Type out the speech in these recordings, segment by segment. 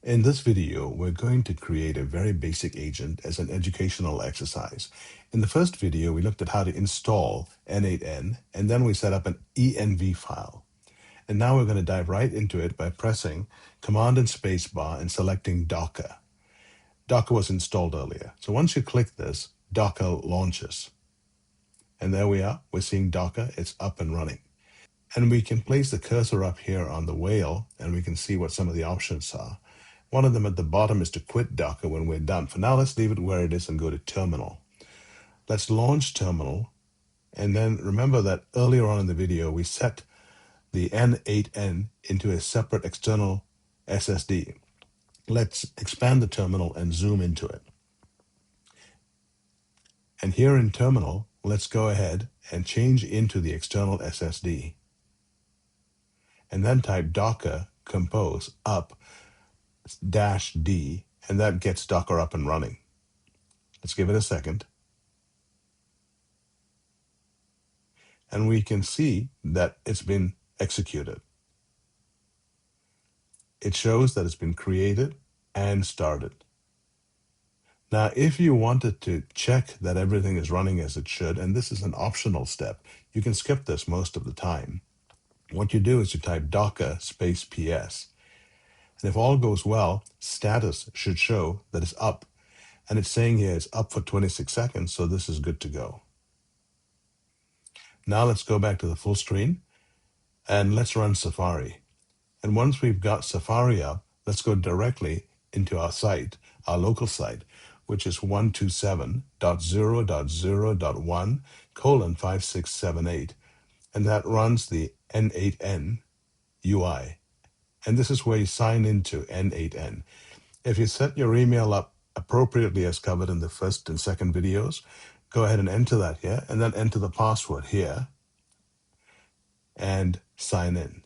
In this video, we're going to create a very basic agent as an educational exercise. In the first video, we looked at how to install n8n, and then we set up an env file. And now we're going to dive right into it by pressing Command and Space Bar and selecting Docker. Docker was installed earlier. So once you click this, Docker launches. And there we are. We're seeing Docker. It's up and running. And we can place the cursor up here on the whale, and we can see what some of the options are. One of them at the bottom is to quit Docker when we're done. For now, let's leave it where it is and go to Terminal. Let's launch Terminal. And then remember that earlier on in the video, we set the n8n into a separate external SSD. Let's expand the terminal and zoom into it. And here in Terminal, let's go ahead and change into the external SSD. And then type docker compose up -d, and that gets Docker up and running. Let's give it a second. And we can see that it's been executed. It shows that it's been created and started. Now, if you wanted to check that everything is running as it should, and this is an optional step, you can skip this most of the time. What you do is you type docker space ps. And if all goes well, status should show that it's up. And it's saying here it's up for 26 seconds, so this is good to go. Now let's go back to the full screen and let's run Safari. And once we've got Safari up, let's go directly into our site, our local site, which is 127.0.0.1:5678. And that runs the n8n UI. And this is where you sign into n8n. If you set your email up appropriately as covered in the first and second videos, go ahead and enter that here, and then enter the password here, and sign in.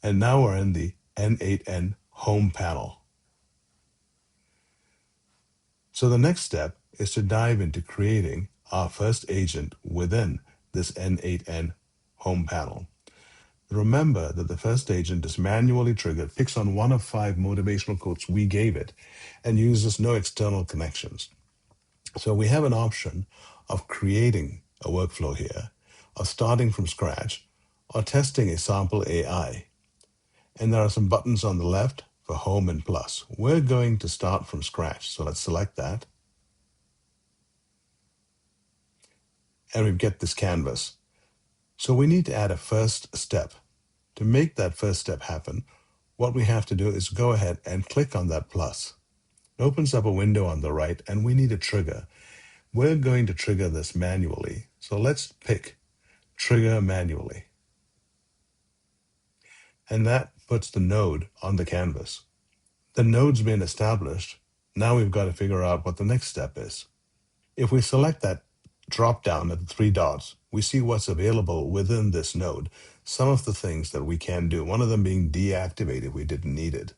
And now we're in the n8n home panel. So the next step is to dive into creating our first agent within this n8n home panel. Remember that the first agent is manually triggered, picks on one of 5 motivational quotes we gave it, and uses no external connections. So we have an option of creating a workflow here, of starting from scratch, or testing a sample AI. And there are some buttons on the left for Home and Plus. We're going to start from scratch, so let's select that. And we get this canvas. So we need to add a first step. To make that first step happen, what we have to do is go ahead and click on that plus. It opens up a window on the right, and we need a trigger. We're going to trigger this manually. So let's pick Trigger Manually. And that puts the node on the canvas. The node's been established. Now we've got to figure out what the next step is. If we select that drop down at the 3 dots, we see what's available within this node, some of the things that we can do, one of them being deactivate if we didn't need it,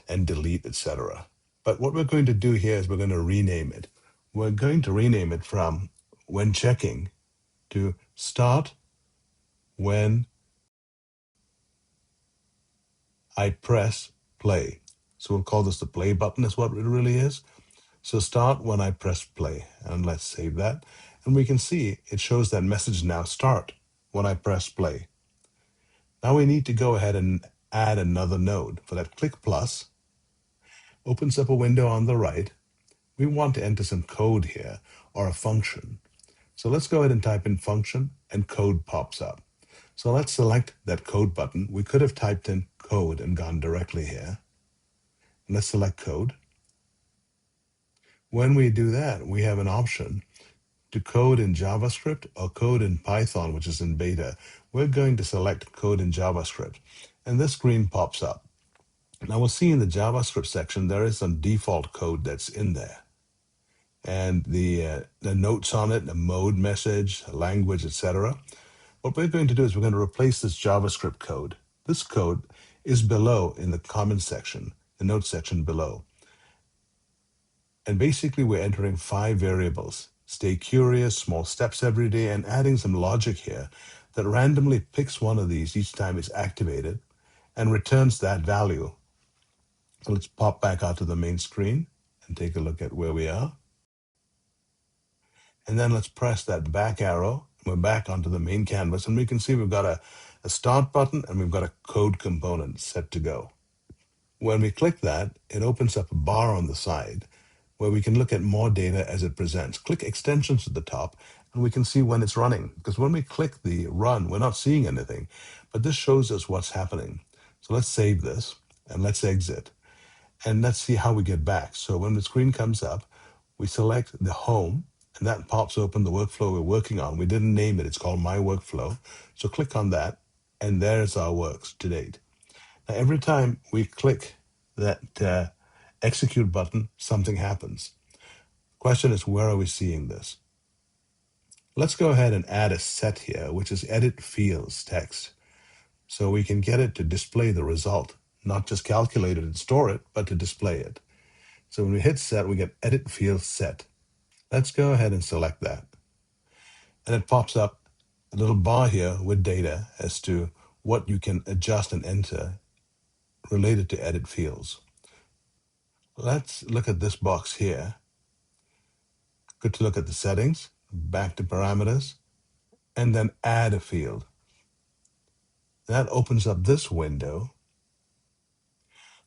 and delete, etc. But what we're going to do here is we're going to rename it. We're going to rename it from when checking to start when I press play. So we'll call this the play button is what it really is. So start when I press play, and let's save that. And we can see it shows that message now start when I press play. Now we need to go ahead and add another node. For that, click plus, opens up a window on the right. We want to enter some code here, or a function. So let's go ahead and type in function, and code pops up. So let's select that code button. We could have typed in code and gone directly here. And let's select code. When we do that, we have an option to code in JavaScript or code in Python, which is in beta. We're going to select code in JavaScript, and this screen pops up. Now we'll see in the JavaScript section, there is some default code that's in there. And the notes on it, the mode message, language, etc. What we're going to do is we're going to replace this JavaScript code. This code is below in the comments section, the notes section below. And basically we're entering 5 variables. Stay curious, small steps every day, and adding some logic here that randomly picks one of these each time it's activated and returns that value. So let's pop back out to the main screen and take a look at where we are. And then let's press that back arrow. We're back onto the main canvas, and we can see we've got a start button and we've got a code component set to go. When we click that, it opens up a bar on the side where we can look at more data as it presents. Click extensions at the top, and we can see when it's running. Because when we click the run, we're not seeing anything, but this shows us what's happening. So let's save this and let's exit. And let's see how we get back. So when the screen comes up, we select the home, and that pops open the workflow we're working on. We didn't name it. It's called My Workflow. So click on that, and there's our works to date. Now, every time we click that execute button, something happens. Question is, where are we seeing this? Let's go ahead and add a set here, which is edit fields text. So we can get it to display the result, not just calculate it and store it, but to display it. So when we hit set, we get edit field set. Let's go ahead and select that. And it pops up a little bar here with data as to what you can adjust and enter related to edit fields. Let's look at this box here. Good to look at the settings, back to parameters, and then add a field. That opens up this window.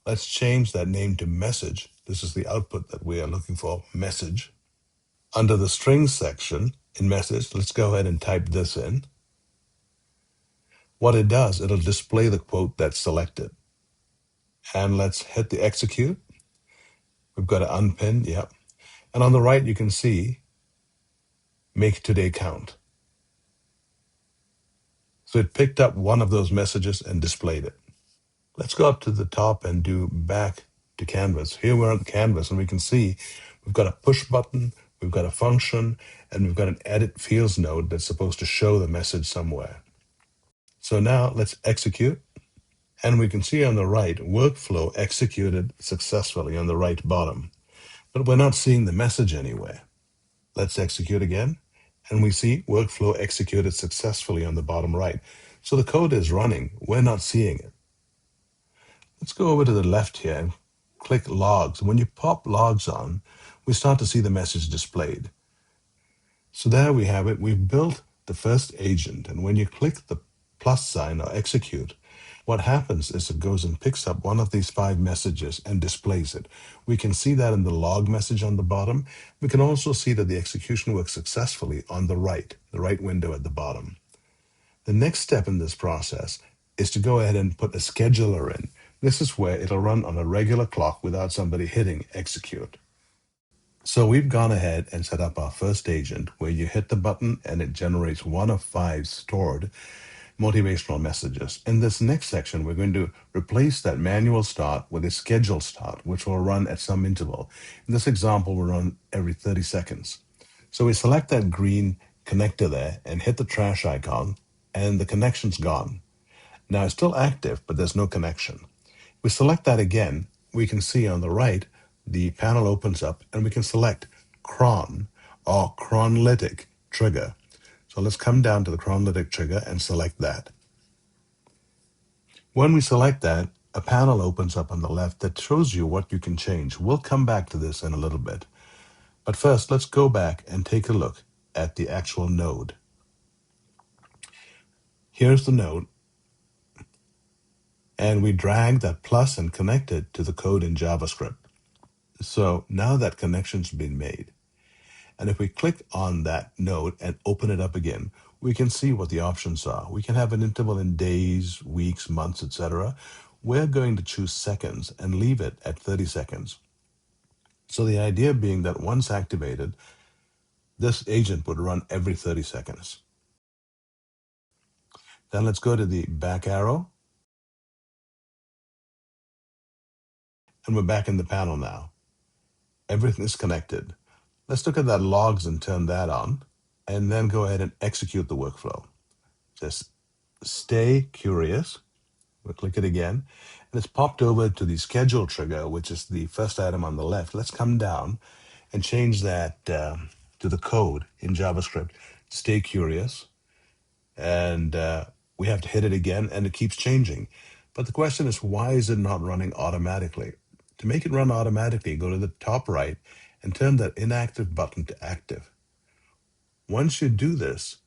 Let's change that name to message. This is the output that we are looking for, message. Under the strings section in message, let's go ahead and type this in. What it does, it'll display the quote that's selected. And let's hit the execute. We've got to unpin, yep. And on the right, you can see make today count. So it picked up one of those messages and displayed it. Let's go up to the top and do back to canvas. Here we're on canvas, and we can see we've got a push button, we've got a function, and we've got an edit fields node that's supposed to show the message somewhere. So now let's execute. And we can see on the right, workflow executed successfully on the right bottom. But we're not seeing the message anywhere. Let's execute again. And we see workflow executed successfully on the bottom right. So the code is running. We're not seeing it. Let's go over to the left here and click logs. When you pop logs on, we start to see the message displayed. So there we have it. We've built the first agent. And when you click the plus sign or execute, what happens is it goes and picks up one of these 5 messages and displays it. We can see that in the log message on the bottom. We can also see that the execution works successfully on the right window at the bottom. The next step in this process is to go ahead and put a scheduler in. This is where it'll run on a regular clock without somebody hitting execute. So we've gone ahead and set up our first agent where you hit the button and it generates one of 5 stored motivational messages. In this next section, we're going to replace that manual start with a scheduled start, which will run at some interval. In this example, will run every 30 seconds. So we select that green connector there and hit the trash icon, and the connection's gone. Now it's still active, but there's no connection. We select that again. We can see on the right, the panel opens up, and we can select cron or cronlytic trigger. So let's come down to the cronlytic trigger and select that. When we select that, a panel opens up on the left that shows you what you can change. We'll come back to this in a little bit. But first, let's go back and take a look at the actual node. Here's the node. And we drag that plus and connect it to the code in JavaScript. So now that connection's been made. And if we click on that node and open it up again, we can see what the options are. We can have an interval in days, weeks, months, etc. We're going to choose seconds and leave it at 30 seconds. So the idea being that once activated, this agent would run every 30 seconds. Then let's go to the back arrow. And we're back in the panel now. Everything is connected. Let's look at that logs and turn that on, and then go ahead and execute the workflow. Just stay curious. We'll click it again, and it's popped over to the schedule trigger, which is the first item on the left. Let's come down and change that to the code in JavaScript. Stay curious, and we have to hit it again, and it keeps changing. But the question is, why is it not running automatically? To make it run automatically, go to the top right and turn that inactive button to active. Once you do this,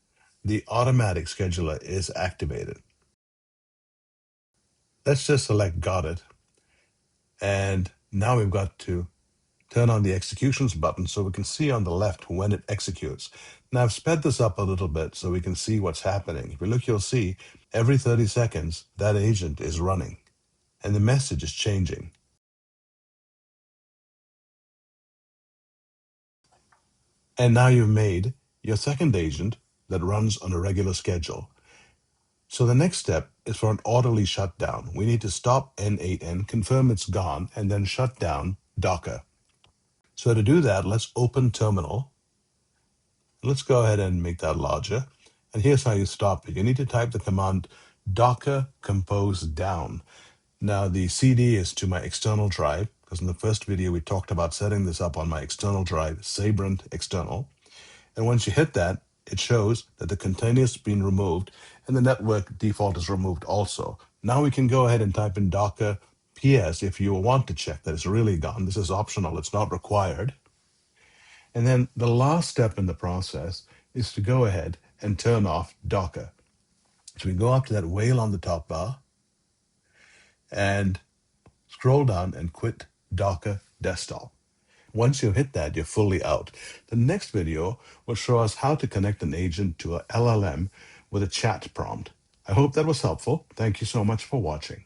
the automatic scheduler is activated. Let's just select Got It. And now we've got to turn on the executions button so we can see on the left when it executes. Now I've sped this up a little bit so we can see what's happening. If you look, you'll see every 30 seconds that agent is running and the message is changing. And now you've made your second agent that runs on a regular schedule. So the next step is for an orderly shutdown. We need to stop n8n, confirm it's gone, and then shut down Docker. So to do that, let's open terminal. Let's go ahead and make that larger. And here's how you stop it. You need to type the command docker compose down. Now the CD is to my external drive, because in the first video we talked about setting this up on my external drive, Sabrent external. And once you hit that, it shows that the container has been removed and the network default is removed also. Now we can go ahead and type in docker ps if you want to check that it's really gone. This is optional, it's not required. And then the last step in the process is to go ahead and turn off Docker. So we go up to that whale on the top bar and scroll down and quit Docker desktop. Once you hit that, you're fully out. The next video will show us how to connect an agent to a LLM with a chat prompt. I hope that was helpful. Thank you so much for watching.